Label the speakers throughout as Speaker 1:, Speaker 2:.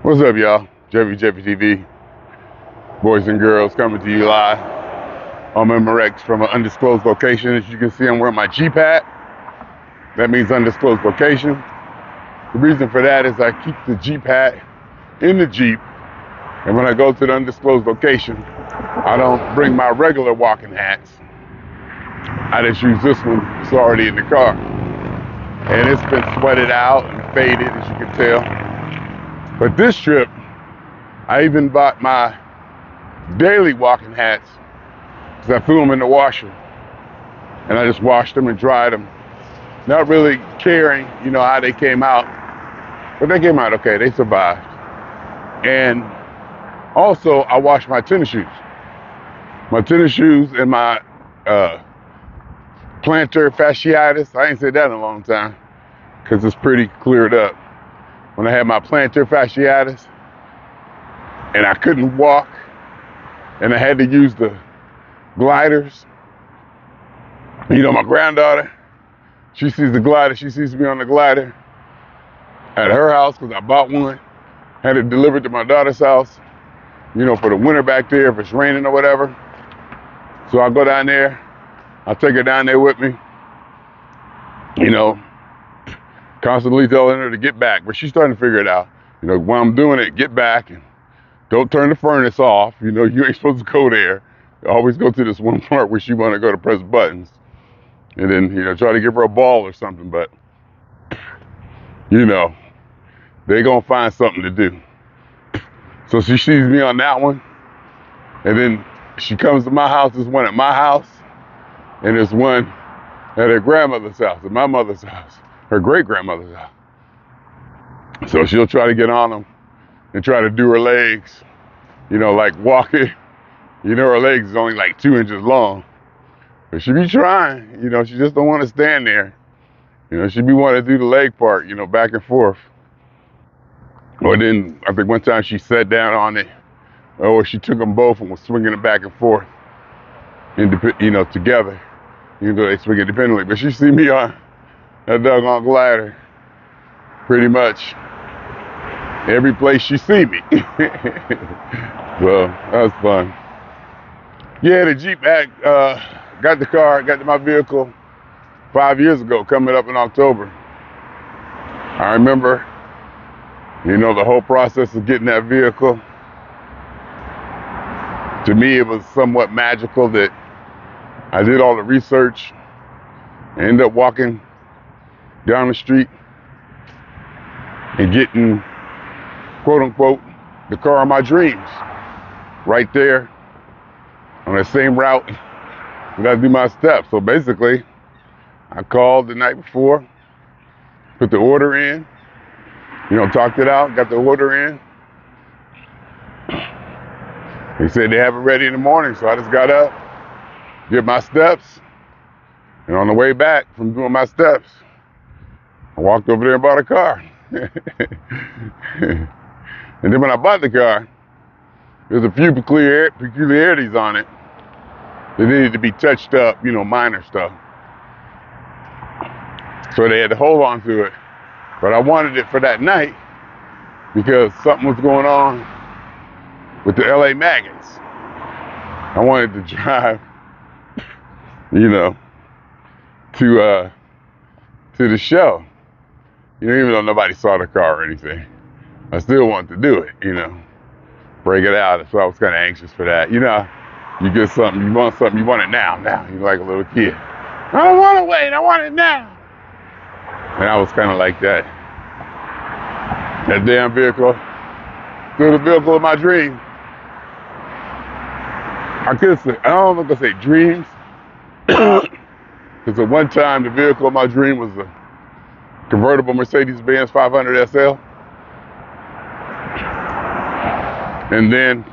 Speaker 1: What's up, y'all? Jeffery TV, boys and girls, coming to you live. I'm in Rex from an undisclosed location. As you can see, I'm wearing my Jeep hat. That means undisclosed location. The reason for that is I keep the Jeep hat in the Jeep, and when I go to the undisclosed location, I don't bring my regular walking hats. I just use this one. It's already in the car. And it's been sweated out and faded, as you can tell. But this trip, I even bought my daily walking hats because I threw them in the washer. And I just washed them and dried them. Not really caring, how they came out. But they came out okay. They survived. And also, I washed my tennis shoes. My tennis shoes and my plantar fasciitis. I ain't said that in a long time because it's pretty cleared up. When I had my plantar fasciitis and I couldn't walk and I had to use the gliders. My granddaughter, she sees the glider. She sees me on the glider at her house because I bought one. Had it delivered to my daughter's house, for the winter back there if it's raining or whatever. So I'll go down there. I'll take her down there with me. Constantly telling her to get back, but she's starting to figure it out. While I'm doing it, get back and don't turn the furnace off. You ain't supposed to go there. Always go to this one part where she want to go to press buttons. And then, try to give her a ball or something, but, they gonna find something to do. So she sees me on that one, and then she comes to my house. There's one at my house, and there's one at her grandmother's house, at my mother's house, her great-grandmother's house. So she'll try to get on them and try to do her legs, like walking. Her legs is only like 2 inches long. But she be trying, she just don't want to stand there. She be wanting to do the leg part, back and forth. Or then, I think one time she sat down on it, or she took them both and was swinging it back and forth, together. Even though they swing independently. But she see me on that doggone glider pretty much every place she see me. So, that was fun. Yeah, the Jeep got my vehicle 5 years ago, coming up in October. I remember, the whole process of getting that vehicle. To me, it was somewhat magical that I did all the research and ended up walking down the street and getting, quote unquote, the car of my dreams. Right there on the same route. I gotta do my steps. So basically, I called the night before, put the order in, talked it out, got the order in. They said they have it ready in the morning, so I just got up, did my steps, and on the way back from doing my steps, I walked over there and bought a car. And then when I bought the car, there's a few peculiarities on it that needed to be touched up, minor stuff. So they had to hold on to it. But I wanted it for that night because something was going on with the LA Maggots. I wanted to drive, to the show. Even though nobody saw the car or anything. I still wanted to do it, break it out. So I was kind of anxious for that. You get something, you want it now. You're like a little kid. I don't want to wait, I want it now. And I was kind of like that. That damn vehicle, still the vehicle of my dream. I don't know if I say dreams, because at one time the vehicle of my dream was a convertible Mercedes-Benz 500 SL. And then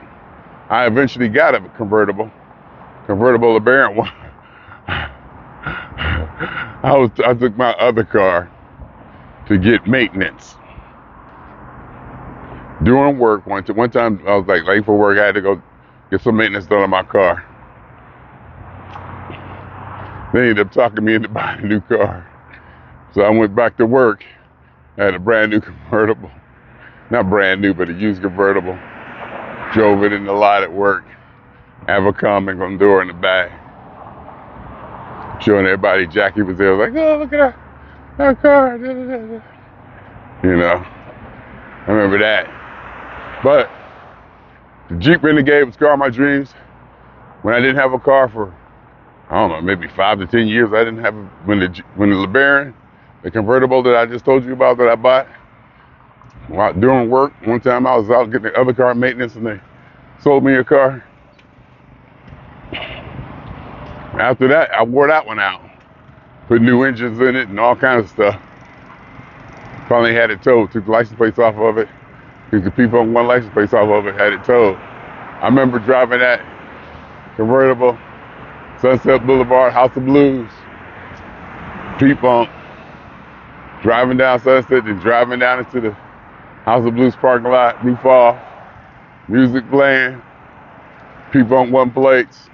Speaker 1: I eventually got a convertible LeBaron one. I took my other car to get maintenance. During work, one time I was like late for work, I had to go get some maintenance done on my car. They ended up talking me into buying a new car. So I went back to work. I had a brand new convertible. not brand new, but a used convertible. Drove it in the lot at work. Have a comment on the door in the back. Showing everybody Jackie was there. I was like, oh, look at that car. You know, I remember that. But the Jeep Renegade was the car of my dreams. When I didn't have a car for, I don't know, maybe 5 to 10 years, I didn't have when the LeBaron, the convertible that I just told you about that I bought, while doing work, one time I was out getting the other car maintenance and they sold me a car. After that, I wore that one out. Put new engines in it and all kinds of stuff. Finally had it towed, took the license plates off of it. Took the P-Funk 1 license plates off of it, had it towed. I remember driving that convertible, Sunset Boulevard, House of Blues, P-Funk, driving down Sunset and driving down into the House of Blues parking lot, roof off, music playing, P-Funk 1 plates.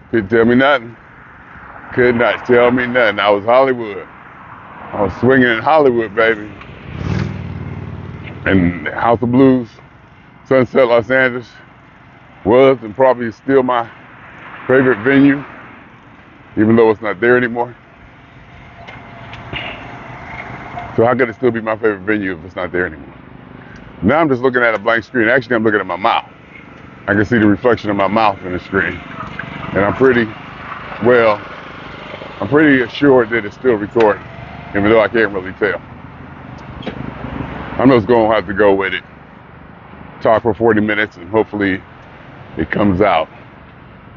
Speaker 1: Couldn't tell me nothing. Could not tell me nothing. I was Hollywood. I was swinging in Hollywood, baby. And House of Blues, Sunset, Los Angeles, was and probably still my favorite venue, even though it's not there anymore. So how could it still be my favorite venue if it's not there anymore? Now I'm just looking at a blank screen. Actually, I'm looking at my mouth. I can see the reflection of my mouth in the screen. And I'm pretty assured that it's still recording, even though I can't really tell. I'm just going to have to go with it. Talk for 40 minutes and hopefully it comes out.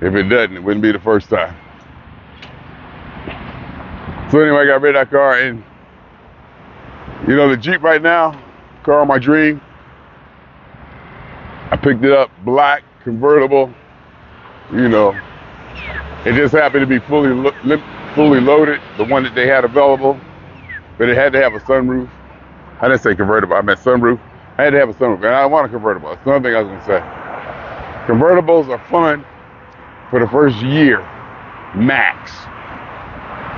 Speaker 1: If it doesn't, it wouldn't be the first time. So anyway, I got rid of that car, and you know, the Jeep right now, car of my dream, I picked it up, black, convertible, you know. It just happened to be fully loaded, the one that they had available, but it had to have a sunroof. I didn't say convertible, I meant sunroof. I had to have a sunroof, and I want a convertible. That's another thing I was gonna say. Convertibles are fun for the first year, max.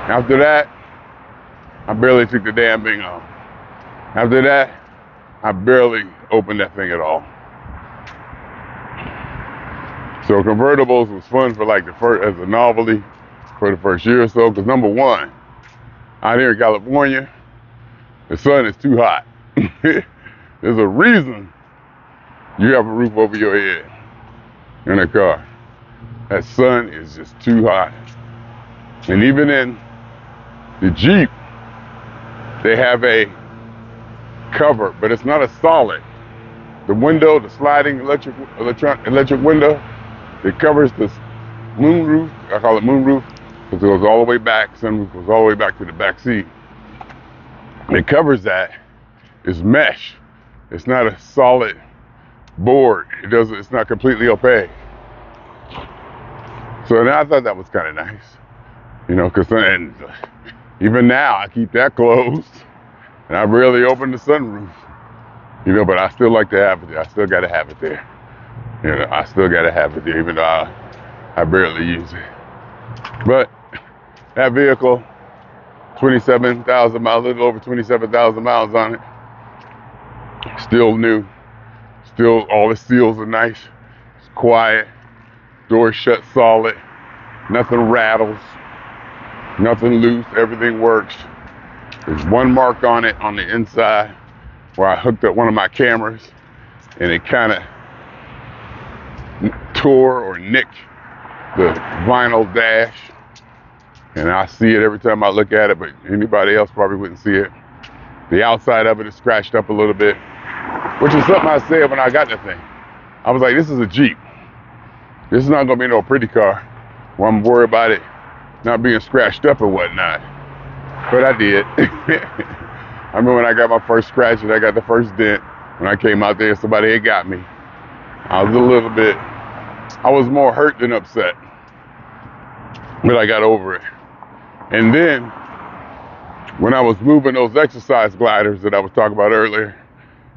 Speaker 1: After that, I barely took the damn thing off. After that, I barely opened that thing at all. So convertibles was fun for like the first, as a novelty for the first year or so, because number one, out here in California, the sun is too hot. There's a reason you have a roof over your head in a car. That sun is just too hot. And even in the Jeep, they have a cover, but it's not a solid. The window, the sliding electric window, it covers the moonroof. I call it moonroof because it goes all the way back. Sunroof goes all the way back to the back seat. It covers that. It's mesh. It's not a solid board. It's not completely opaque. So now I thought that was kind of nice, you know, because even now I keep that closed and I rarely open the sunroof, you know, but I still like to have it there. I still got to have it there. You know, I still got to have it there, even though I barely use it. But that vehicle, 27,000 miles, a little over 27,000 miles on it. Still new. Still, all the seals are nice. It's quiet. Door shut solid. Nothing rattles. Nothing loose. Everything works. There's one mark on it on the inside where I hooked up one of my cameras and it kind of tore or nicked the vinyl dash. And I see it every time I look at it, but anybody else probably wouldn't see it. The outside of it is scratched up a little bit, which is something I said when I got the thing. I was like, this is a Jeep. This is not gonna be no pretty car where I'm worried about it not being scratched up or whatnot. But I did. I remember when I got my first scratch and I got the first dent, when I came out there, somebody had got me. I was more hurt than upset. But I got over it. And then, when I was moving those exercise gliders that I was talking about earlier,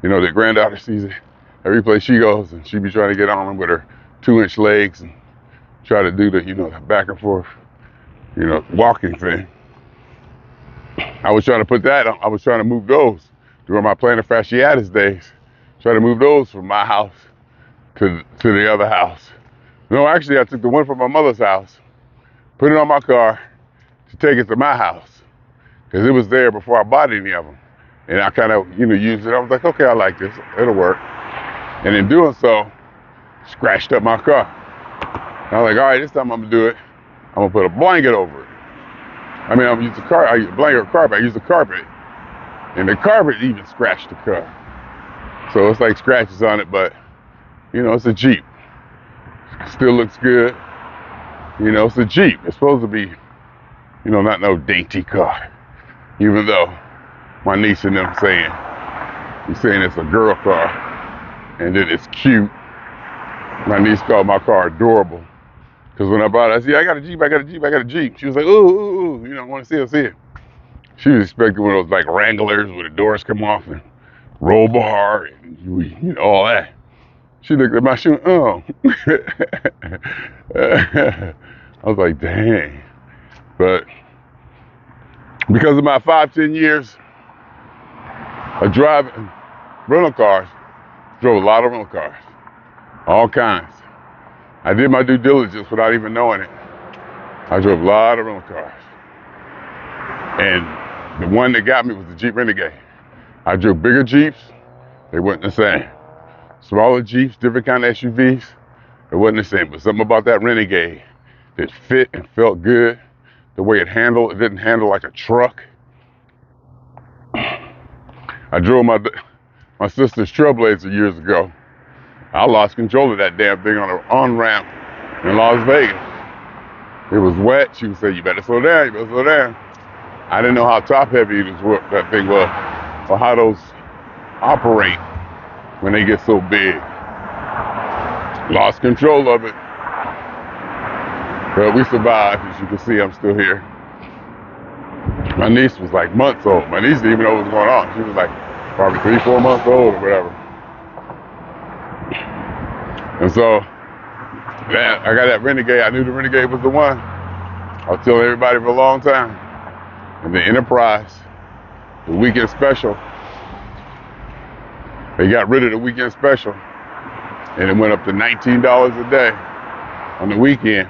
Speaker 1: you know, that Granddaughter sees it every place she goes, and she be trying to get on them with her 2-inch legs and try to do the, you know, the back and forth, you know, walking thing. I was trying to put that on. I was trying to move those during my plantar fasciitis days Try to move those from my house to the other house. No, actually, I took the one from my mother's house, put it on my car to take it to my house, because it was there before I bought any of them. And I kind of, used it. I was like, okay, I like this. It'll work. And in doing so, scratched up my car. And I was like, all right, this time I'm gonna do it. I'm gonna put a blanket over it. I mean, I'm gonna use the blanket or carpet. I use the carpet, and the carpet even scratched the car. So it's like scratches on it, but it's a Jeep. Still looks good. It's a Jeep. It's supposed to be, not no dainty car. Even though my niece and them saying it's a girl car, and that it's cute. My niece called my car adorable. Because when I bought it, I said, I got a Jeep, I got a Jeep, I got a Jeep. She was like, ooh, I want to see it, see it. She was expecting one of those like Wranglers where the doors come off and roll bar and all that. She looked at my shoe, oh. I was like, dang. But because of my 5-10 years of driving rental cars, drove a lot of rental cars, all kinds. I did my due diligence without even knowing it. I drove a lot of rental cars. And the one that got me was the Jeep Renegade. I drove bigger Jeeps, they weren't the same. Smaller Jeeps, different kind of SUVs, it wasn't the same. But something about that Renegade that fit and felt good. The way it handled, it didn't handle like a truck. I drove my sister's Trailblazer years ago. I lost control of that damn thing on an on-ramp in Las Vegas. It was wet. She would say, you better slow down, you better slow down. I didn't know how top heavy that thing was, or how those operate when they get so big. Lost control of it. But we survived. As you can see, I'm still here. My niece was like months old. My niece didn't even know what was going on. She was like probably 3-4 months old or whatever. And so, man, I got that Renegade. I knew the Renegade was the one. I was telling everybody for a long time. And the Enterprise, the weekend special, they got rid of the weekend special. And it went up to $19 a day on the weekend.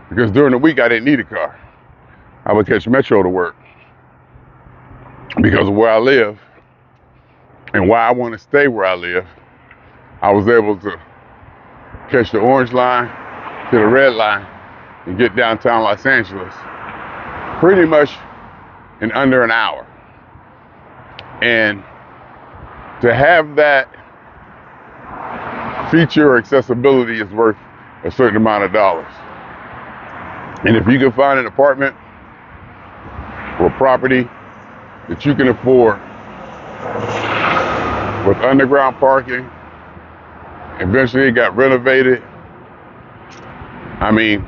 Speaker 1: Because during the week, I didn't need a car. I would catch Metro to work. Because of where I live and why I want to stay where I live, I was able to catch the orange line to the red line and get downtown Los Angeles pretty much in under an hour. And to have that feature or accessibility is worth a certain amount of dollars. And if you can find an apartment or property that you can afford with underground parking, eventually it got renovated. I mean,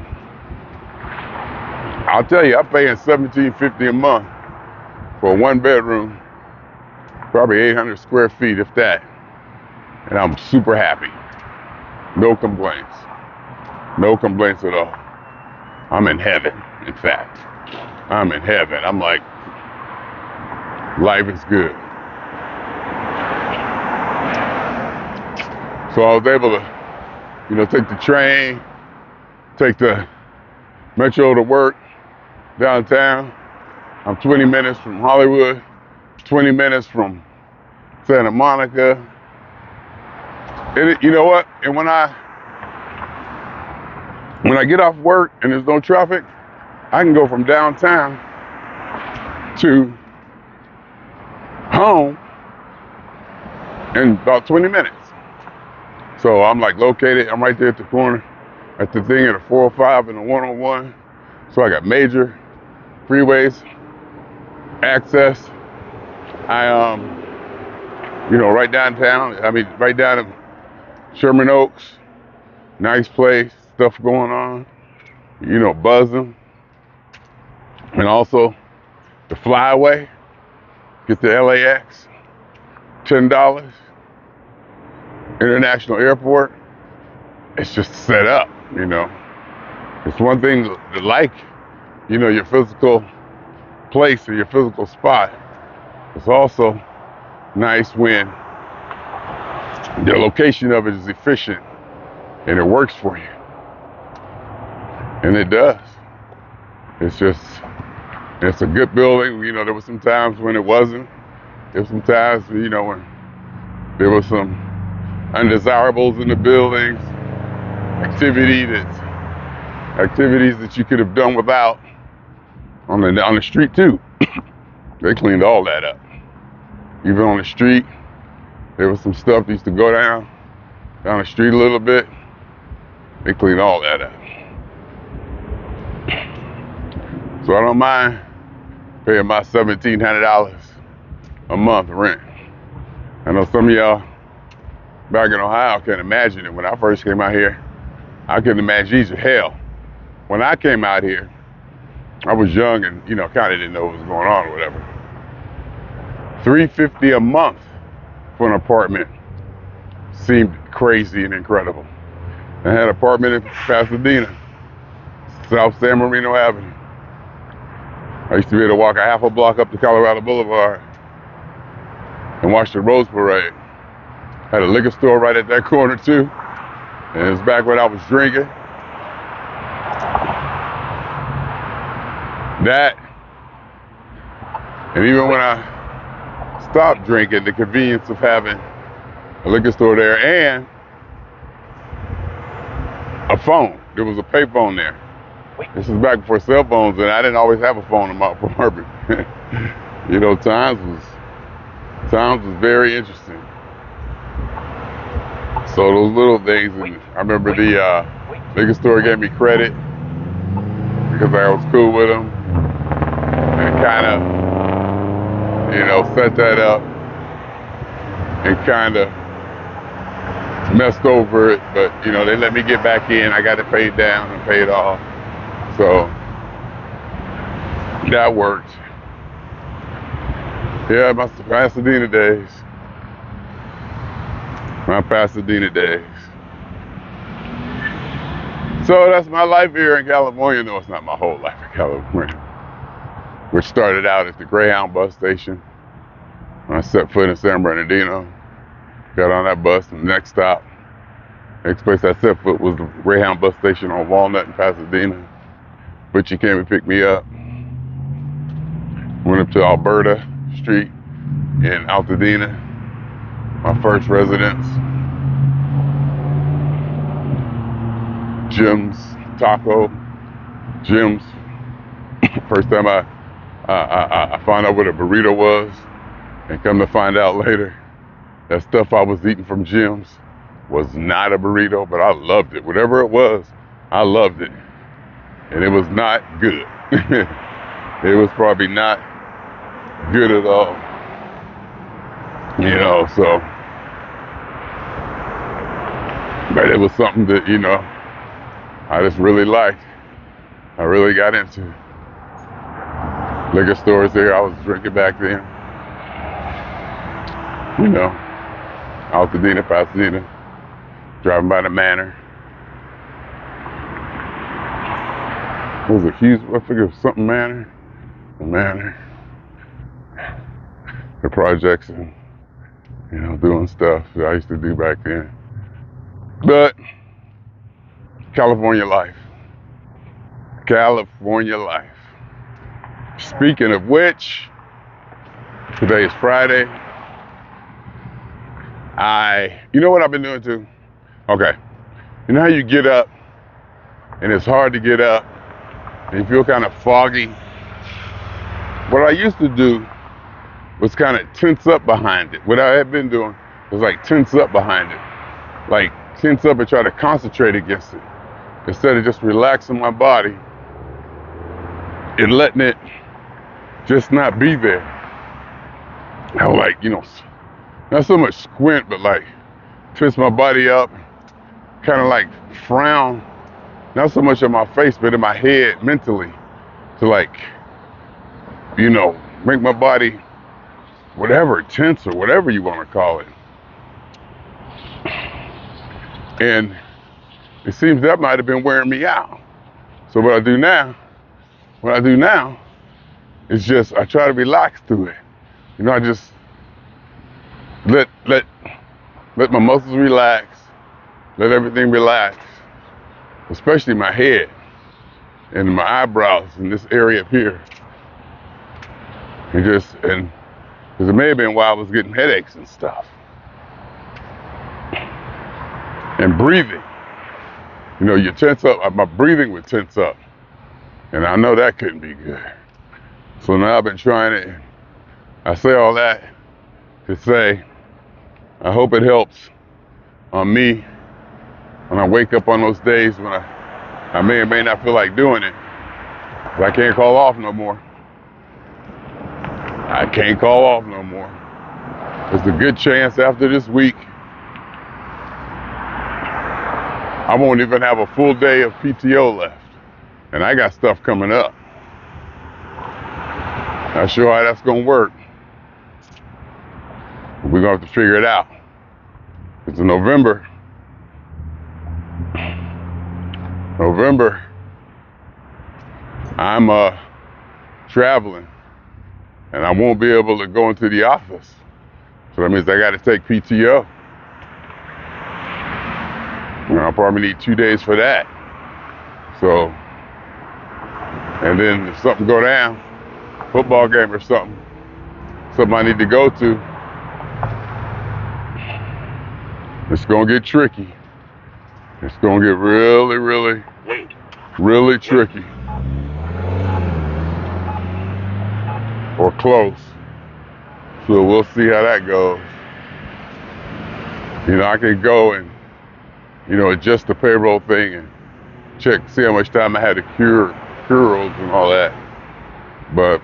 Speaker 1: I'll tell you, I'm paying $17.50 a month for a 1-bedroom, probably 800 square feet, if that. And I'm super happy. No complaints. No complaints at all. I'm in heaven, in fact. I'm in heaven. I'm like, life is good. So I was able to, take the train, take the Metro to work downtown. I'm 20 minutes from Hollywood, 20 minutes from Santa Monica. And you know what? And when I get off work and there's no traffic, I can go from downtown to home in about 20 minutes. So I'm like located, I'm right there at the corner, at the thing at the 405 and the 101. So I got major freeways, access. I, right downtown, right down in Sherman Oaks, nice place, stuff going on, buzzing. And also the flyway, get to LAX, $10. International airport, it's just set up, It's one thing to like, your physical place or your physical spot. It's also nice when The location of it is efficient and it works for you. And it does. It's a good building. You know, there were some times when it wasn't. There were some times, you know, when there were some undesirables in the buildings, activities that you could have done without on the street too. They cleaned all that up. Even on the street, there was some stuff that used to go down the street a little bit. They cleaned all that up. So I don't mind paying my $1,700 a month rent. I know some of y'all back in Ohio can't imagine it. When I first came out here, I couldn't imagine either. Hell, when I came out here, I was young and, you know, kind of didn't know what was going on or whatever. $350 a month for an apartment seemed crazy and incredible. I had an apartment in Pasadena, South San Marino Avenue. I used to be able to walk a half a block up to Colorado Boulevard and watch the Rose Parade. Had a liquor store right at that corner too. And it was back when I was drinking. That, and even when I stopped drinking, the convenience of having a liquor store there and a phone. There was a pay phone there. This is back before cell phones, and I didn't always have a phone in my apartment. You know, times was very interesting. So those little things, and I remember the liquor store gave me credit because I was cool with them, and kind of, you know, set that up and kind of messed over it, but you know, they let me get back in. I got it paid down and paid off. So that worked. Yeah, my Pasadena days. My Pasadena days. So that's my life here in California. No, it's not my whole life in California. Which started out at the Greyhound bus station. When I set foot in San Bernardino, got on that bus, and the next stop, next place I set foot was the Greyhound bus station on Walnut in Pasadena. Butchie came and picked me up. Went up to Alberta Street in Altadena, my first residence. Jim's Taco, Jim's. First time I found out what a burrito was, and come to find out later, that stuff I was eating from Jim's was not a burrito, but I loved it. Whatever it was, I loved it. And it was not good. It was probably not good at all. You know, so, but it was something that, you know, I just really liked. I really got into liquor stores there. I was drinking back then. You know, Altadena, Pasadena, driving by the Manor. What was it, Hughes? I figure it was something Manor. The Manor. The projects and, you know, doing stuff that I used to do back then. But California life. California life. Speaking of which, today is Friday. You know what I've been doing too? Okay. You know how you get up and it's hard to get up and you feel kind of foggy? What I used to do was kind of tense up behind it. What I had been doing was like tense up behind it. Like tense up and try to concentrate against it. Instead of just relaxing my body and letting it just not be there. I would like, you know, not so much squint, but like twist my body up, kind of like frown, not so much on my face, but in my head mentally, to like, you know, make my body whatever, tense or whatever you want to call it. And it seems that might have been wearing me out. So what I do now is just, I try to relax through it. You know, I just let let my muscles relax, let everything relax, especially my head and my eyebrows in this area up here. And because it may have been while I was getting headaches and stuff. And breathing. You know, you tense up, my breathing would tense up. And I know that couldn't be good. So now I've been trying it. I say all that to say, I hope it helps on me when I wake up on those days when I may or may not feel like doing it. But I can't call off no more. I can't call off no more. There's a good chance after this week, I won't even have a full day of PTO left. And I got stuff coming up. Not sure how that's gonna work. But we're gonna have to figure it out. It's in November, I'm traveling and I won't be able to go into the office. So that means I gotta take PTO. And I'll probably need 2 days for that. So, and then if something go down, football game or something I need to go to, it's gonna get tricky. It's gonna get really, really, really tricky. Or close. So we'll see how that goes. You know, I can go and, you know, adjust the payroll thing and check, see how much time I had to cure and all that. But,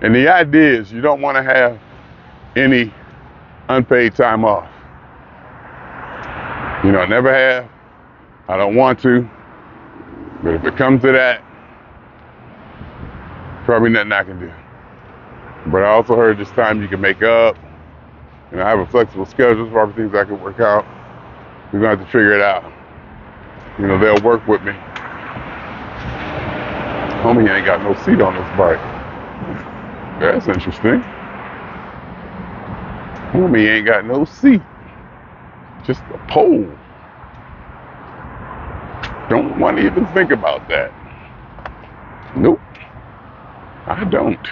Speaker 1: and the idea is you don't want to have any unpaid time off. You know, I never have. I don't want to. But if it comes to that, probably nothing I can do. But I also heard this time you can make up. And I have a flexible schedule, probably things I can work out. We're gonna have to figure it out. You know, they'll work with me. Homie ain't got no seat on this bike. That's interesting. Homie ain't got no seat. Just a pole. Don't want to even think about that. Nope. I don't.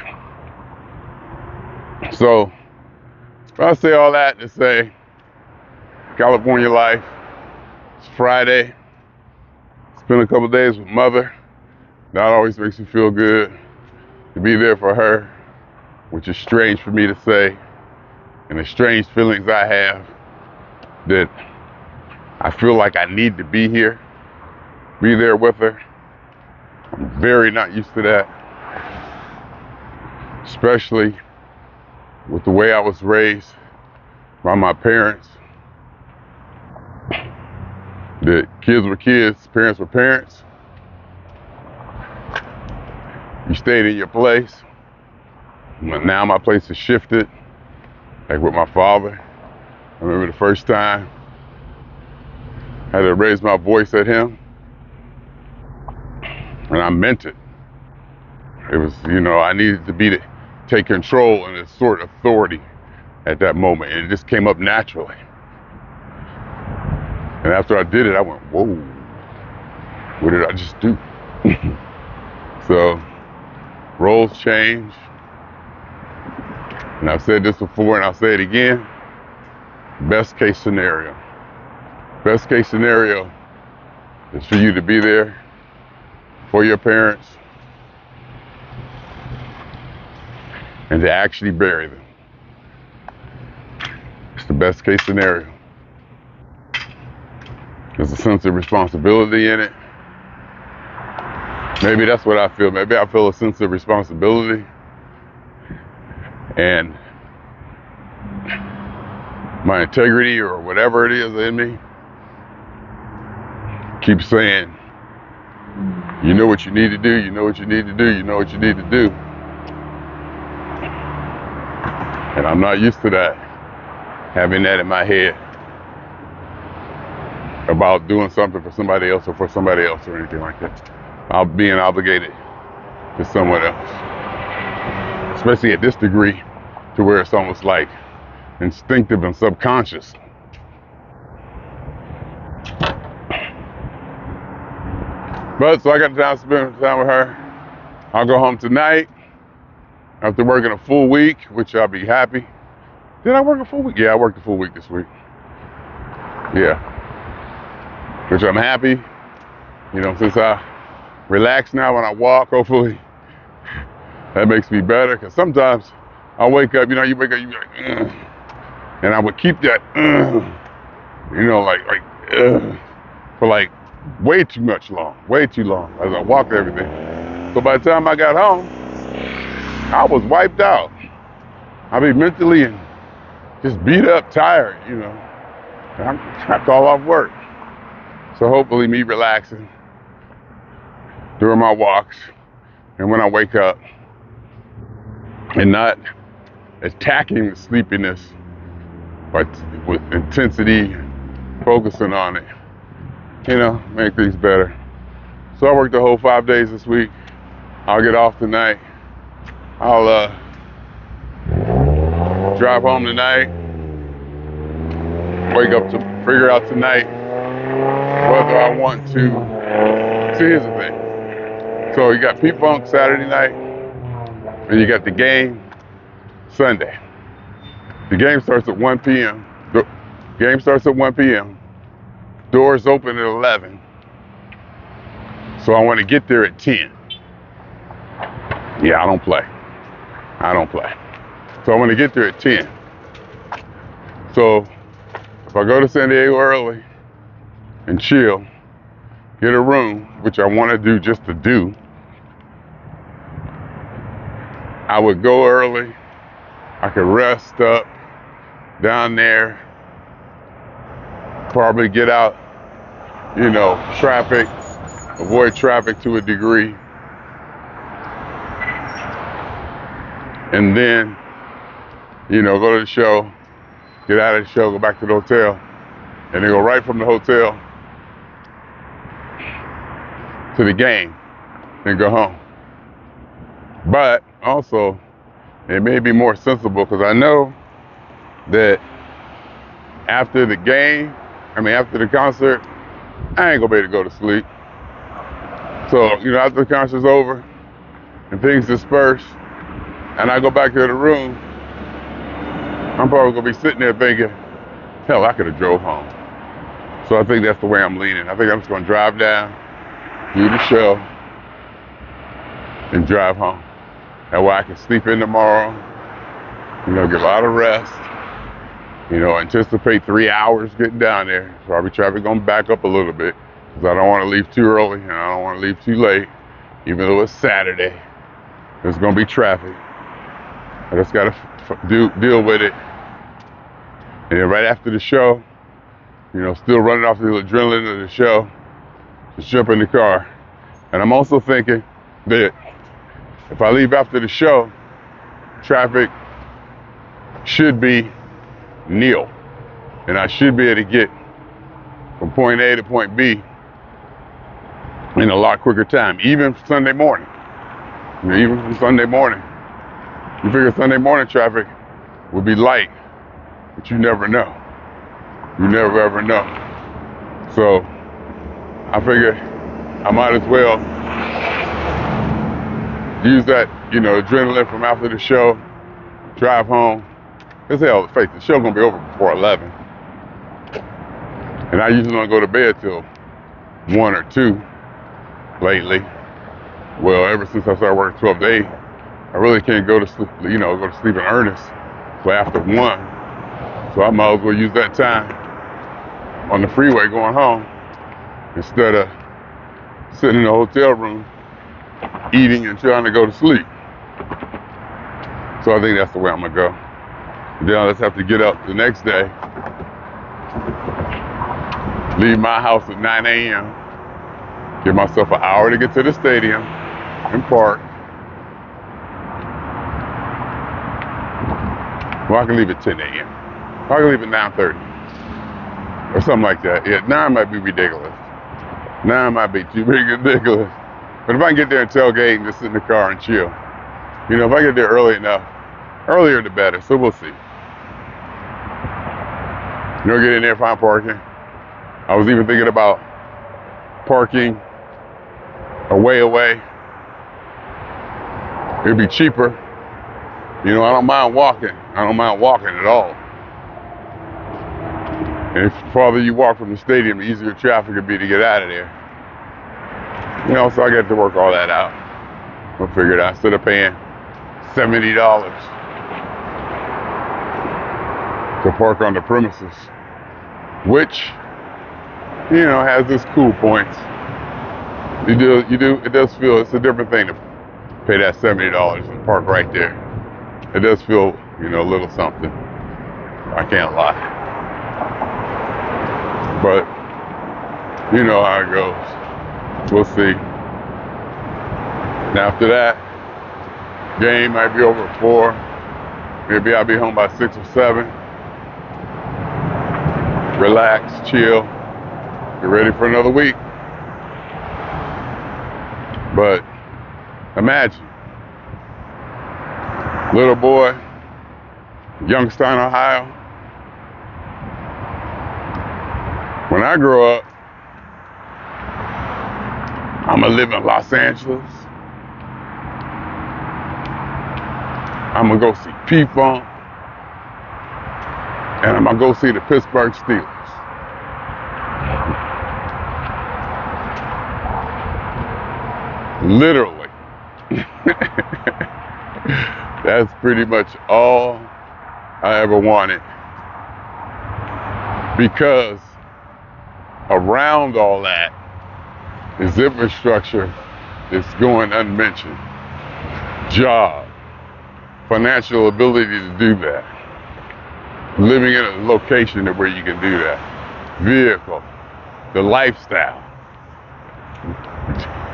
Speaker 1: So, I say all that to say, California life. It's Friday. Spent a couple days with mother. That always makes me feel good to be there for her, which is strange for me to say, and the strange feelings I have that I feel like I need to be here, be there with her. I'm very not used to that, especially with the way I was raised by my parents. That kids were kids, parents were parents. You stayed in your place. Now my place has shifted, like with my father. I remember the first time I had to raise my voice at him, and I meant it. It was, you know, I needed to take control and assert authority at that moment, and it just came up naturally. And after I did it, I went, whoa, what did I just do? So, roles change. And I've said this before and I'll say it again. Best case scenario. Best case scenario is for you to be there for your parents and to actually bury them. It's the best case scenario. There's a sense of responsibility in it. Maybe that's what I feel. Maybe I feel a sense of responsibility. And my integrity or whatever it is in me keeps saying, you know what you need to do, you know what you need to do, you know what you need to do. And I'm not used to that, having that in my head about doing something for somebody else or for somebody else or anything like that. I'm being obligated to someone else, especially at this degree, to where it's almost like instinctive and subconscious. But so I got time to spend time with her. I'll go home tonight after working a full week, which I'll be happy. Did I work a full week? Yeah, I worked a full week this week. Yeah, which I'm happy. You know, since I relax now when I walk, hopefully that makes me better. Because sometimes I wake up, you know, you wake up, you be like, ugh. And I would keep that, you know, like for like way too long as I walked everything. So by the time I got home, I was wiped out. I mean, mentally and just beat up, tired, you know. I call off work. So hopefully me relaxing during my walks and when I wake up and not attacking the sleepiness, but with intensity, focusing on it, you know, make things better. So I worked the whole 5 days this week. I'll get off tonight. I'll drive home tonight. Wake up to figure out tonight whether I want to. See, here's the thing. So you got P-Funk Saturday night, and you got the game Sunday. The game starts at 1 p.m. Game starts at 1 p.m. Doors open at 11. So I want to get there at 10. Yeah, I don't play. So I want to get there at 10. So if I go to San Diego early and chill, get a room, which I want to do just to do, I would go early. I could rest up down there, probably get out, you know, traffic, avoid traffic to a degree. And then, you know, go to the show, get out of the show, go back to the hotel, and then go right from the hotel to the game and go home. But also, it may be more sensible because I know that after the game, after the concert, I ain't gonna be able to go to sleep. So, you know, after the concert's over and things disperse, and I go back to the room, I'm probably gonna be sitting there thinking, hell, I could have drove home. So I think that's the way I'm leaning. I think I'm just gonna drive down, do the show, and drive home. That way I can sleep in tomorrow, you know, get a lot of rest, you know, anticipate 3 hours getting down there. Probably traffic gonna back up a little bit because I don't want to leave too early and I don't want to leave too late, even though it's Saturday. There's gonna be traffic. I just gotta deal with it. And then right after the show, you know, still running off the adrenaline of the show, just jump in the car. And I'm also thinking that if I leave after the show, traffic should be nil. And I should be able to get from point A to point B in a lot quicker time, even Sunday morning. You know, even from Sunday morning. You figure Sunday morning traffic will be light, but you never know. You never ever know. So I figure I might as well use that, you know, adrenaline from after the show, drive home. Because hell, face the show gonna be over before 11. And I usually don't go to bed till 1 or 2 lately. Well, ever since I started working 12 to 8, I really can't go to sleep, you know, go to sleep in earnest till after 1. So I might as well use that time on the freeway going home instead of sitting in the hotel room eating and trying to go to sleep. So I think that's the way I'm gonna go. Then I'll just have to get up the next day, leave my house at 9 a.m., give myself an hour to get to the stadium and park. Well, I can leave at 10 a.m. I can leave at 9:30 or something like that. Yeah, 9 might be ridiculous. 9 might be too big ridiculous. But if I can get there and tailgate and just sit in the car and chill, you know, if I get there early enough, earlier the better, so we'll see. You know, get in there, find parking. I was even thinking about parking away. It'd be cheaper. You know, I don't mind walking. I don't mind walking at all. And if the farther you walk from the stadium, the easier traffic would be to get out of there. You know, so I get to work all that out. I figured out, instead of paying $70 to park on the premises, which, you know, has its cool points. It does feel, it's a different thing to pay that $70 and park right there. It does feel, you know, a little something. I can't lie. But, you know how it goes. We'll see. And after that, game might be over at 4. Maybe I'll be home by 6 or 7. Relax, chill, get ready for another week. But imagine, little boy, Youngstown, Ohio. When I grow up, I'm gonna live in Los Angeles. I'm gonna go see P-Funk. And I'm gonna go see the Pittsburgh Steelers. Literally. That's pretty much all I ever wanted. Because around all that is infrastructure that's going unmentioned. Job, financial ability to do that. Living in a location where you can do that. Vehicle, the lifestyle.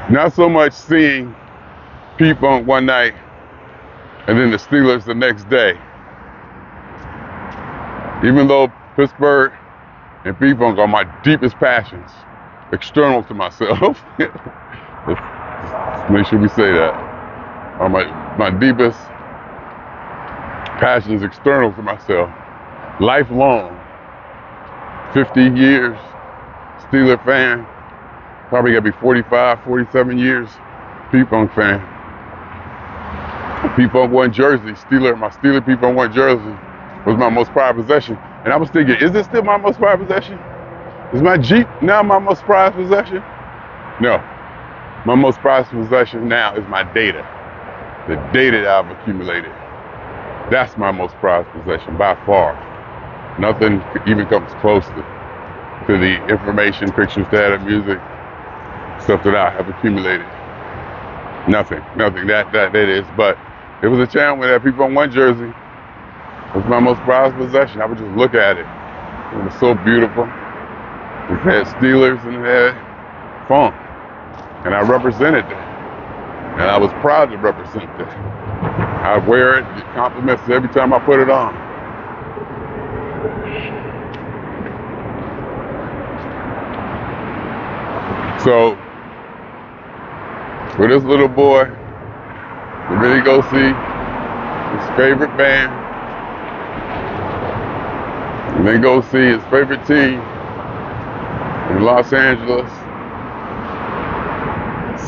Speaker 1: Not so much seeing P-Funk one night and then the Steelers the next day. Even though Pittsburgh and P-Funk are my deepest passions, external to myself. Let's make sure we say that. Are my deepest passions external to myself. Lifelong, 50 years, Steeler fan. Probably gotta be 45, 47 years, P-Funk fan. P-Funk 1 jersey, my Steeler P-Funk 1 jersey was my most prized possession. And I was thinking, is this still my most prized possession? Is my Jeep now my most prized possession? No. My most prized possession now is my data. The data that I've accumulated. That's my most prized possession by far. Nothing even comes close to the information, pictures, data, music, stuff that I have accumulated. Nothing. That is. But it was a challenge when that P-Funk 1 jersey was my most prized possession. I would just look at it. It was so beautiful. It had Steelers and it had funk. And I represented that. And I was proud to represent that. I wear it, get compliments every time I put it on. So, for this little boy to really go see his favorite band, and then go see his favorite team in Los Angeles,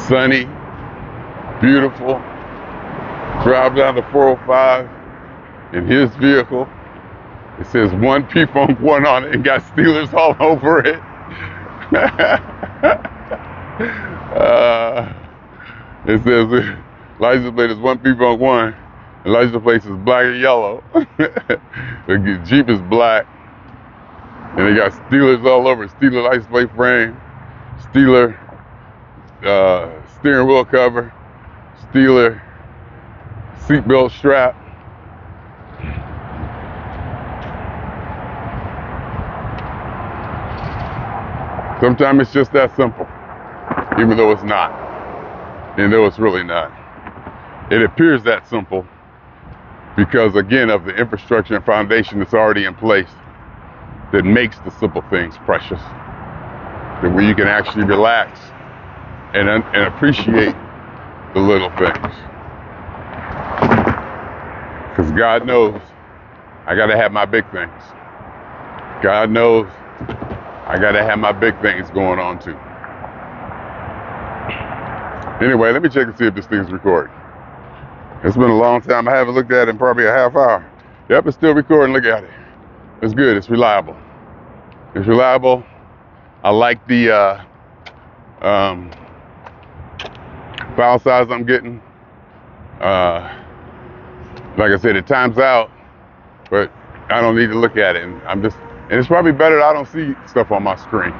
Speaker 1: sunny, beautiful, drive down the 405 in his vehicle. It says 1 P-Funk 1 on it and got Steelers all over it. It says license plate is 1 P-Funk 1 and license plate is black and yellow. The Jeep is black and they got Steelers all over it. Steeler license plate frame, Steeler steering wheel cover, Steeler seatbelt strap. Sometimes it's just that simple, even though it's not. And though it's really not. It appears that simple because, again, of the infrastructure and foundation that's already in place that makes the simple things precious. That where you can actually relax and appreciate the little things. Because God knows I got to have my big things. God knows I got to have my big things going on too. Anyway, let me check and see if this thing's recording. It's been a long time. I haven't looked at it in probably a half hour. Yep, it's still recording. Look at it. It's good. It's reliable. It's reliable. I like the file size I'm getting. Like I said, it times out, but I don't need to look at it. And it's probably better that I don't see stuff on my screen.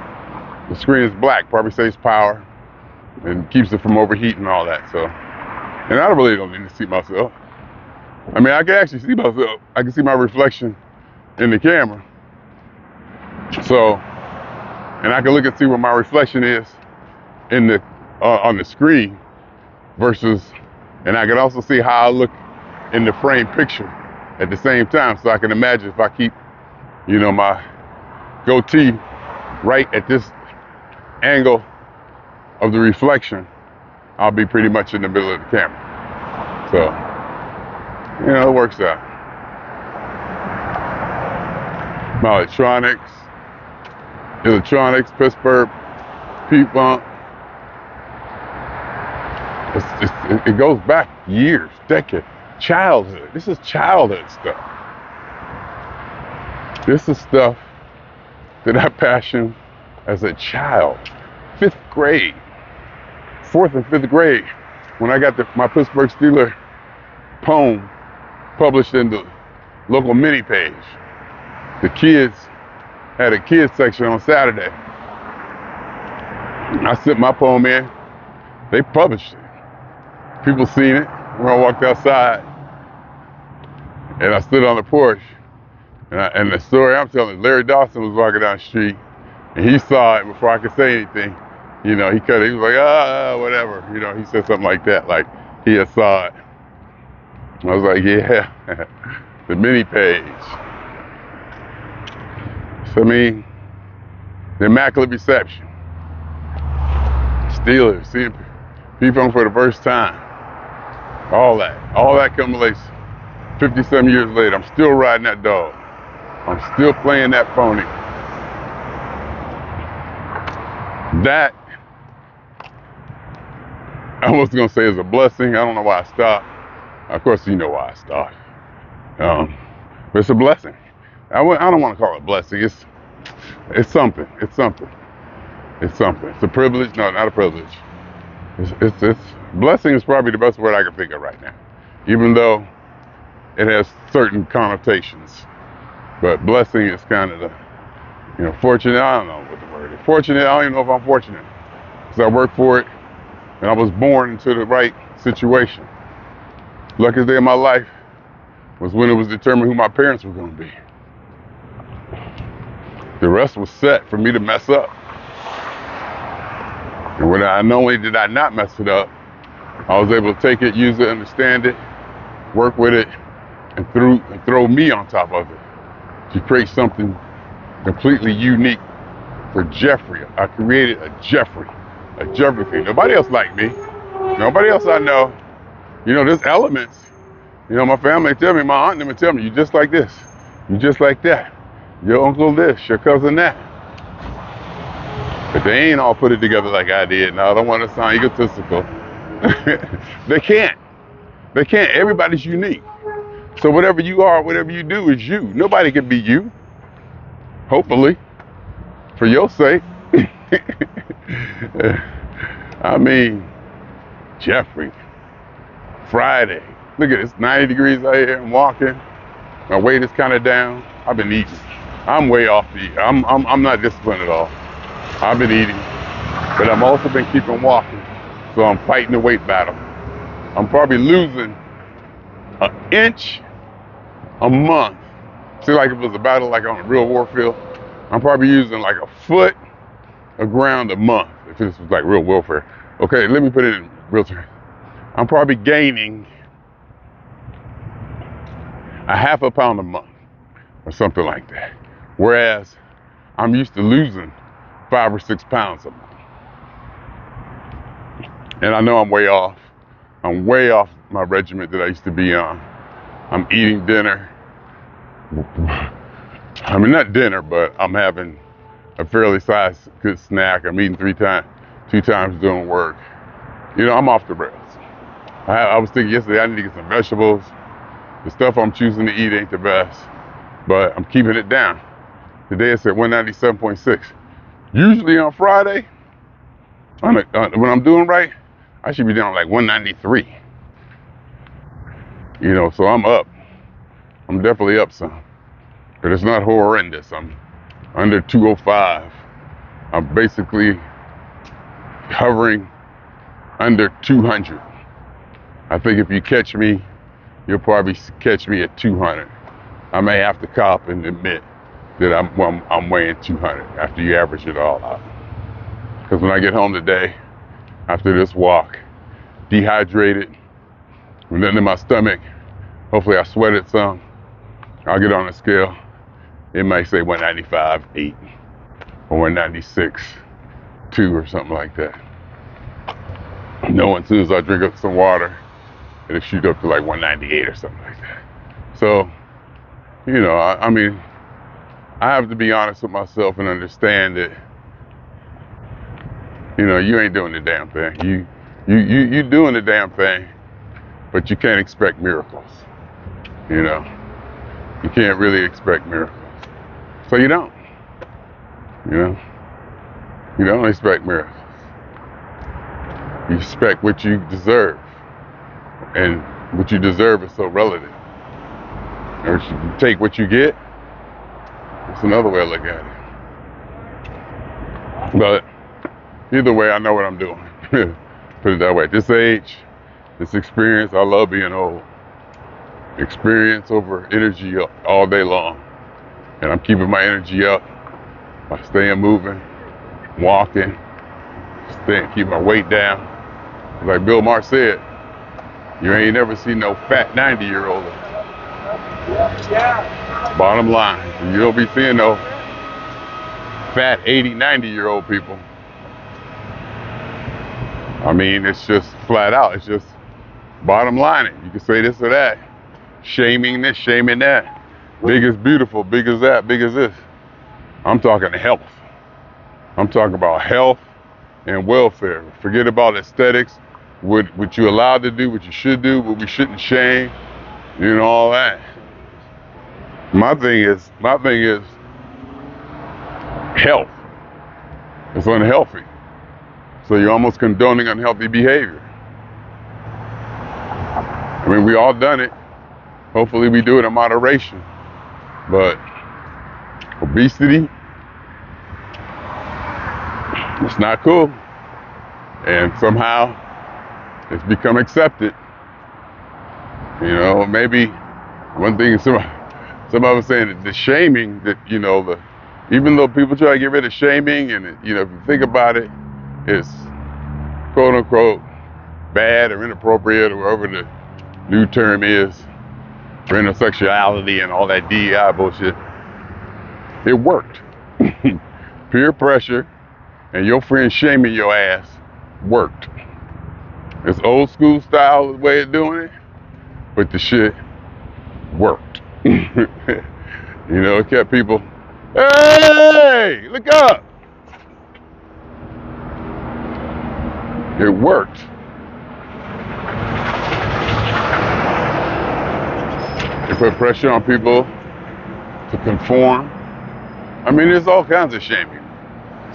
Speaker 1: The screen is black, probably saves power and keeps it from overheating and all that. So, and I really don't need to see myself. I mean, I can actually see myself. I can see my reflection in the camera. So, and I can look and see what my reflection is in the on the screen versus, and I can also see how I look in the frame picture at the same time. So I can imagine if I keep, my goatee right at this angle of the reflection, I'll be pretty much in the middle of the camera. So, it works out. My electronics, Pittsburgh, P-Funk. It goes back years, decades, childhood. This is childhood stuff. This is stuff that I passioned as a child. 5th grade, 4th and 5th grade, when I got my Pittsburgh Steelers poem published in the local mini page. The kids had a kids section on Saturday. I sent my poem in. They published it. People seen it when I walked outside, and I stood on the porch. And the story I'm telling, Larry Dawson was walking down the street, and he saw it before I could say anything. He was like, whatever. He said something like that, like he had saw it. I was like, yeah, the mini page. So, the Immaculate Reception. Steelers, seeing P-Funk for the first time. All that culmination. 50-some years later, I'm still riding that dog. I'm still playing that pony. That, I was going to say, is a blessing. I don't know why I stopped. Of course, you know why I stopped. But it's a blessing. I don't want to call it a blessing. It's something. It's something. It's a privilege. No, not a privilege. It's blessing is probably the best word I can think of right now, even though it has certain connotations. But blessing is kind of the, fortunate. I don't know what the word is. Fortunate. I don't even know if I'm fortunate, because I worked for it, and I was born into the right situation. Luckiest day of my life was when it was determined who my parents were going to be. The rest was set for me to mess up. And when not only did I not mess it up, I was able to take it, use it, understand it, work with it, and throw me on top of it to create something completely unique for Jeffery. I created a Jeffery thing. Nobody else like me. Nobody else I know. There's elements. My family tell me, my aunt them tell me, you just like this, you just like that, your uncle this, your cousin that. But they ain't all put it together like I did. Now, I don't want to sound egotistical. They can't. Everybody's unique. So whatever you are, whatever you do is you. Nobody can be you. Hopefully. For your sake. Jeffery. Friday. Look at it. It's 90 degrees out here. I'm walking. My weight is kind of down. I've been eating. I'm way off the eat. I'm not disciplined at all. I've been eating. But I've also been keeping walking. So I'm fighting the weight battle. I'm probably losing an inch a month. See, like if it was a battle like on a real war field, I'm probably using like a foot of ground a month if this was like real warfare. Okay, let me put it in real terms. I'm probably gaining a half a pound a month or something like that. Whereas I'm used to losing 5 or 6 pounds a month. And I know I'm way off. I'm way off my regiment that I used to be on. I'm eating dinner. Not dinner, but I'm having a fairly sized good snack. I'm eating 2 times during work. I'm off the rails. I was thinking yesterday I need to get some vegetables. The stuff I'm choosing to eat ain't the best, but I'm keeping it down. Today it's at 197.6. Usually on Friday, when I'm doing right, I should be down like 193. So I'm up. I'm definitely up some. But it's not horrendous. I'm under 205. I'm basically hovering under 200. I think if you catch me, you'll probably catch me at 200. I may have to cop and admit that I'm weighing 200 after you average it all out. Because when I get home today, after this walk, dehydrated, with nothing in my stomach, hopefully I sweated some, I'll get on the scale. It might say 195.8 or 196.2 or something like that. Knowing as soon as I drink up some water, it'll shoot up to like 198 or something like that. So, I mean, I have to be honest with myself and understand that, you ain't doing the damn thing. You doing the damn thing, but you can't expect miracles. You can't really expect miracles. So you don't. You don't expect miracles. You expect what you deserve. And what you deserve is so relative. Or you take what you get. That's another way of looking at it. But either way, I know what I'm doing. Put it that way. At this age, this experience, I love being old. Experience over energy all day long. And I'm keeping my energy up by staying moving, walking, keep my weight down. Like Bill Maher said, you ain't never seen no fat 90-year-old. Bottom line, you don't be seeing no fat 80, 90-year-old people. I mean, it's just flat out. It's just bottom lining. You can say this or that. Shaming this, shaming that. Big is beautiful, big as that, big as this. I'm talking health. I'm talking about health and welfare. Forget about aesthetics, what you're allowed to do, what you should do, what we shouldn't shame, all that. My thing is health. It's unhealthy. So you're almost condoning unhealthy behavior. I mean, we all done it. Hopefully we do it in moderation. But obesity, it's not cool. And somehow it's become accepted. Maybe one thing somebody was saying that the shaming that, even though people try to get rid of shaming and, if you think about it, it's quote unquote bad or inappropriate or whatever the new term is for intersexuality and all that DEI bullshit. It worked. Peer pressure and your friend shaming your ass worked. It's old school style way of doing it, but the shit worked. It kept people, hey, look up. It worked. It put pressure on people to conform. I mean, there's all kinds of shaming.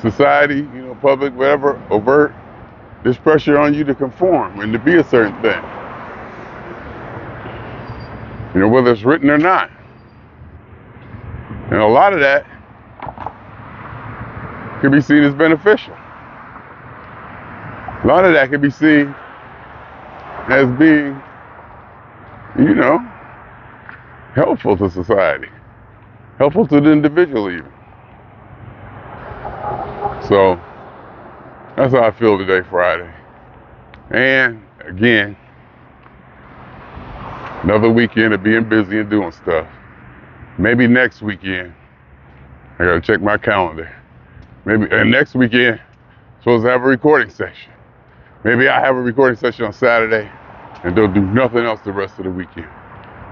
Speaker 1: Society, public, whatever, overt, there's pressure on you to conform and to be a certain thing. Whether it's written or not. And a lot of that can be seen as beneficial. A lot of that can be seen as being, helpful to society. Helpful to the individual even. So, that's how I feel today, Friday. And, again, another weekend of being busy and doing stuff. Maybe next weekend, I gotta check my calendar. And next weekend, I'm supposed to have a recording session. Maybe I have a recording session on Saturday and don't do nothing else the rest of the weekend.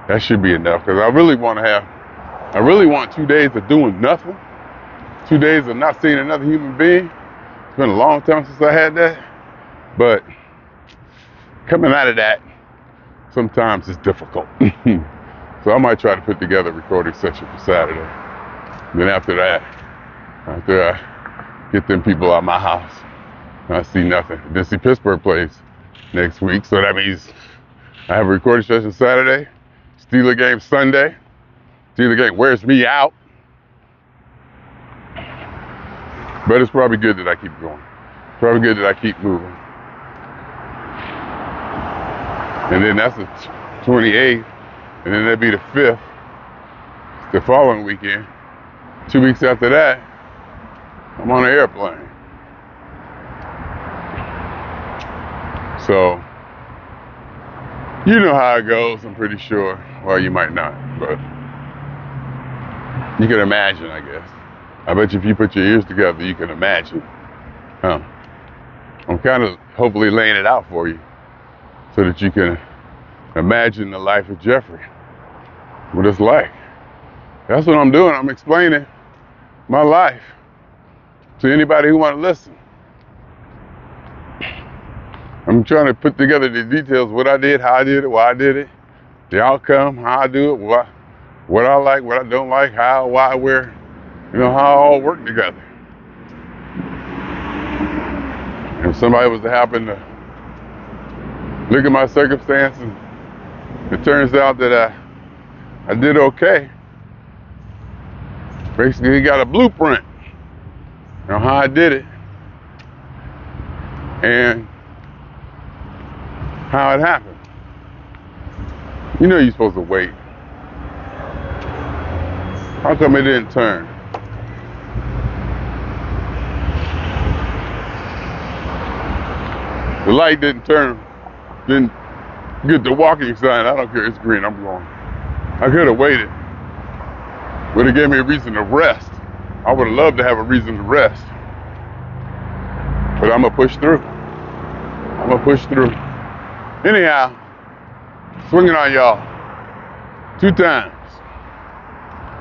Speaker 1: That should be enough, because I really want 2 days of doing nothing. 2 days of not seeing another human being. It's been a long time since I had that. But coming out of that, sometimes it's difficult. So I might try to put together a recording session for Saturday. Then after I get them people out of my house, I see nothing. Then see Pittsburgh plays next week, so that means I have a recording session Saturday, Steeler game Sunday. Steeler game wears me out. But it's probably good that I keep going. Probably good that I keep moving. And then that's the 28th, and then that'd be the 5th, the following weekend. 2 weeks after that, I'm on an airplane. So, you know how it goes, I'm pretty sure. Well, you might not, but you can imagine, I guess. I bet you if you put your ears together, you can imagine. I'm kind of hopefully laying it out for you so that you can imagine the life of Jeffrey, what it's like. That's what I'm doing. I'm explaining my life to anybody who wants to listen. I'm trying to put together the details, what I did, how I did it, why I did it, the outcome, how I do it, what I like, what I don't like, how, why, where, how it all work together. If somebody was to happen to look at my circumstances, it turns out that I did okay. Basically, he got a blueprint on how I did it and how it happened. You're supposed to wait. How come it didn't turn? The light didn't turn, didn't get the walking sign. I don't care, it's green, I'm going. I could have waited. Would have gave me a reason to rest. I would have loved to have a reason to rest. But I'm gonna push through. Anyhow, swinging on y'all 2 times.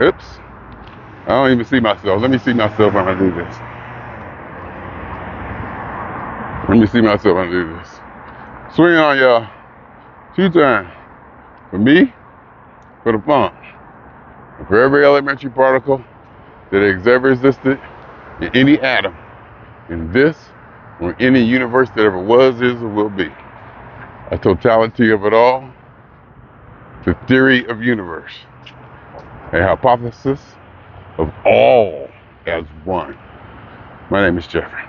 Speaker 1: Oops. I don't even see myself. Let me see myself when I do this. Swinging on y'all 2 times. For me, for the fun. And for every elementary particle that has ever existed in any atom, in this or any universe that ever was, is, or will be. A totality of it all. The theory of universe. A hypothesis of all as one. My name is Jeffery.